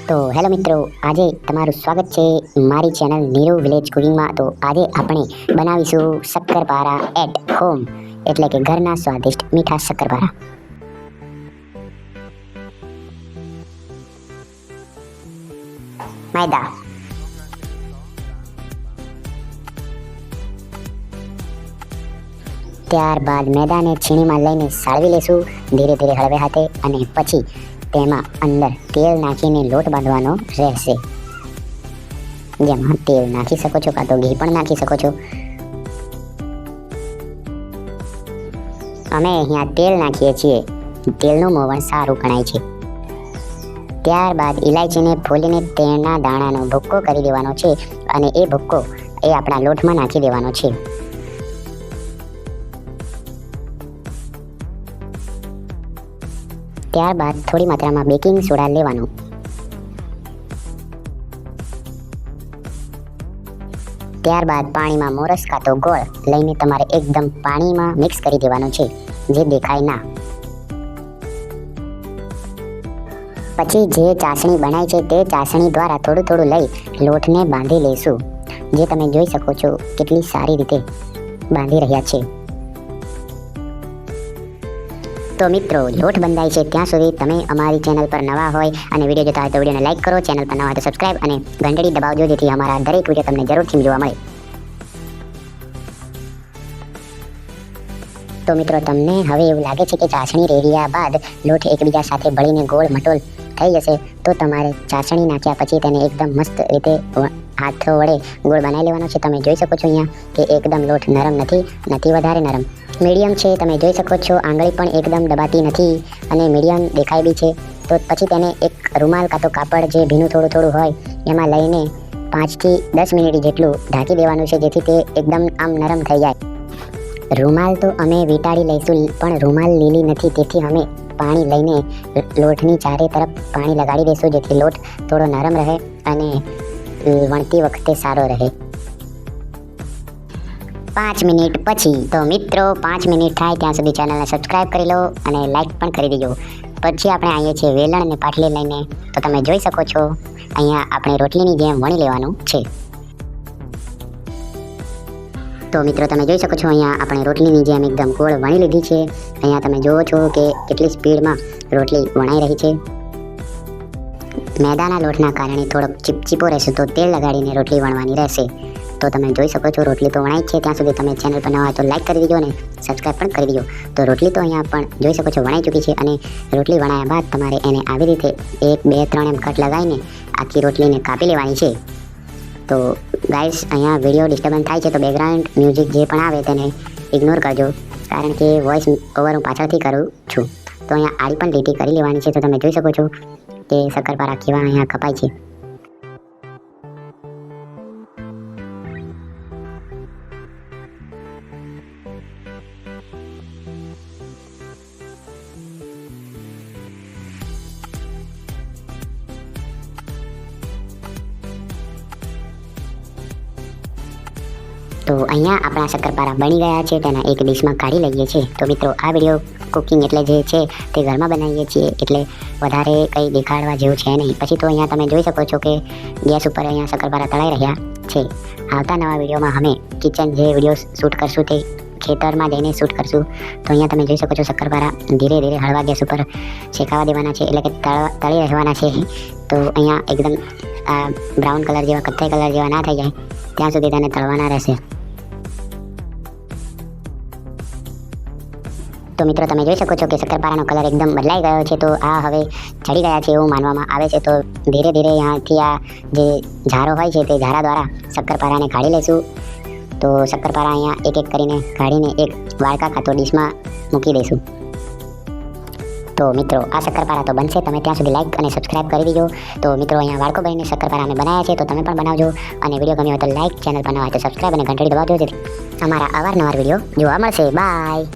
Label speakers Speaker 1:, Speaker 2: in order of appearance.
Speaker 1: તો હેલો મિત્રો, આજે તમારું સ્વાગત છે મારી ચેનલ નીરુ વિલેજ કુકિંગમાં. તો આજે આપણે બનાવીશું શક્કરપારા એટ હોમ, એટલે કે ઘરના સ્વાદિષ્ટ મીઠા શક્કરપારા. मैदा, ત્યારબાદ મેદાને છીણીમાં લઈને સાળવી લેશું ધીરે ધીરે હળવે હાથે, અને પછી તેમાં અંદર તેલ નાખીને લોટ બાંધવાનો રહેશે. જેમાં તેલ નાખી શકો છો, કાં તો ઘી પણ નાખી શકો છો. અમે અહીંયા તેલ નાખીએ છીએ, તેલનું મોવણ સારું ગણાય છે. ત્યારબાદ ઇલાયચીને ફોલીને તેના દાણાનો ભૂક્કો કરી દેવાનો છે, અને એ ભૂક્કો એ આપણા લોટમાં નાખી દેવાનો છે. ત્યારબાદ થોડી માત્રામાં બેકિંગ સોડા લેવાનો. ત્યારબાદ પાણીમાં મોરસ કાં તો ગોળ લઈને તમારે એકદમ પાણીમાં મિક્સ કરી દેવાનો છે, જે દેખાય ના. પછી જે ચાસણી બનાવી છે તે ચાસણી દ્વારા થોડું થોડું લઈ લોટને બાંધી લેશું, જે તમે જોઈ શકો છો કેટલી સારી રીતે બાંધી રહ્યા છે. તો મિત્રો, લોટ બંધાય છે ત્યાં સુધી તમે અમારી ચેનલ પર નવા હોય અને વિડીયો જોતા હોય તો વિડીયોને લાઈક કરો, ચેનલ પર નવા હોય તો સબસ્ક્રાઇબ અને ઘંટડી દબાવજો, જેથી અમારા દરેક વિડીયો તમને જરૂરથી જોવા મળે. તો મિત્રો, તમને હવે એવું લાગે છે કે ચાસણી રેડ્યા બાદ લોટ એકબીજા સાથે ભળીને ગોળ મટોલ થઈ જશે, તો તમારે ચાસણી નાખ્યા પછી તેને એકદમ મસ્ત રીતે હાથો વડે ગોળ બનાવી લેવાનો છે. તમે જોઈ શકો છો અહીંયા કે એકદમ લોટ નરમ નથી વધારે નરમ, મીડિયમ છે. તમે જોઈ શકો છો આંગળી પણ એકદમ દબાતી નથી અને મીડિયમ દેખાય બી છે. તો પછી તેને એક રૂમાલ કાં તો કાપડ જે ભીનું થોડું થોડું હોય એમાં લઈને 5 થી 10 મિનિટ જેટલું ઢાંકી દેવાનું છે, જેથી તે એકદમ આમ નરમ થઈ જાય. રૂમાલ તો અમે વીંટાળી લઈશું, પણ રૂમાલ લીલી નથી, તેથી અમે પાણી લઈને લોટની ચારે તરફ પાણી લગાડી દઈશું, જેથી લોટ થોડો નરમ રહે અને વણતી વખતે સારો રહે. 5 મિનિટ પછી, તો મિત્રો 5 મિનિટ થાય ત્યાં સુધી ચેનલને સબસ્ક્રાઇબ કરી લો અને લાઈક પણ કરી દેજો. પછી આપણે આવીએ છીએ વેલણ અને પાટલી લઈને. તો તમે જોઈ શકો છો અહીંયા આપણે રોટલીની જેમ વણી લેવાનું છે. તો મિત્રો, તમે જોઈ શકો છો અહીંયા આપણે રોટલીની જેમ એકદમ ગોળ વણી લીધી છે. અહીંયા તમે જુઓ છો કે કેટલી સ્પીડમાં રોટલી વણાઈ રહી છે. મેદાના લોટના કારણે થોડોક ચીપચીપો રહેશે, તો તેલ લગાડીને રોટલી વણવાની રહેશે. તો તમે જોઈ શકો છો રોટલી તો વણાઈ છે. ત્યાં સુધી તમે ચેનલ પર નવા હોય તો લાઈક કરી દેજો અને સબસ્ક્રાઈબ પણ કરી દેજો. તો રોટલી તો અહીંયા પણ જોઈ શકો છો વણાઈ ચૂકી છે, અને રોટલી વણાયા બાદ તમારે એને આવી રીતે 1, 2, 3 એમ કટ લગાવીને આખી રોટલીને કાપી લેવાની છે. તો ગાઈસ, અહીંયા વિડીયો ડિસ્ટર્બન્સ થાય છે, તો બેકગ્રાઉન્ડ મ્યુઝિક જે પણ આવે તેને ઇગ્નોર કરજો, કારણ કે વોઇસ ઓવર હું પાછળથી કરું છું. તો અહીંયા આડી પણ લીટી કરી લેવાની છે. તો તમે જોઈ શકો છો કે શક્કરપારા કેવા અહીંયા કપાય છે. તો અહીંયા આપણા શક્કરપારા બની ગયા છે, તેના એક ડીશમાં કાઢી લઈએ છીએ. તો મિત્રો, આ વિડીયો કુકિંગ એટલે જે છે તે ઘરમાં બનાવીએ છીએ, એટલે વધારે કંઈ દેખાડવા જેવું છે નહીં. પછી તો અહીંયા તમે જોઈ શકો છો કે ગેસ ઉપર અહીંયા શક્કરપારા તળાઈ રહ્યા છે. આવતા નવા વિડીયોમાં અમે કિચન જે વિડીયો શૂટ કરશું તે ખેતરમાં જઈને શૂટ કરશું. તો અહીંયા તમે જોઈ શકો છો શક્કરપારા ધીરે ધીરે હળવા ગેસ ઉપર શેકાવા દેવાના છે, એટલે કે તળી રહેવાના છે. તો અહીંયા એકદમ બ્રાઉન કલર જેવા, કથ્થાઈ કલર જેવા ના થઈ જાય ત્યાં સુધી તેને તળવાના રહેશે. તો મિત્રો, તમે જોઈ શકો છો કે શક્કરપારાનો કલર એકદમ બદલાઈ ગયો છે. તો આ હવે ચડી ગયા છે એવું માનવામાં આવે છે. તો ધીરે ધીરે અહીંયાથી આ જે ઝારો હોય છે તે ઝારા દ્વારા શક્કરપારાને કાઢી લઈશું. તો શક્કરપારા અહીંયા એક એક કરીને કાઢીને એક વાડકા કાં તો ડીશમાં મૂકી દઈશું. તો મિત્રો, આ શક્કરપારા તો બનશે. તમે ત્યાં સુધી લાઈક અને સબસ્ક્રાઇબ કરી દેજો. તો મિત્રો, અહીંયા વાડકો ભરીને શક્કરપારા અમે બનાવ્યા છે, તો તમે પણ બનાવજો. અને વિડીયો ગમ્યો હોય તો લાઈક, ચેનલ પર નવા હોય તો સબસ્ક્રાઇબ અને ઘંટડી દબાવજો, જેથી અમારા અવારનવાર વિડીયો જોવા મળશે. બાય.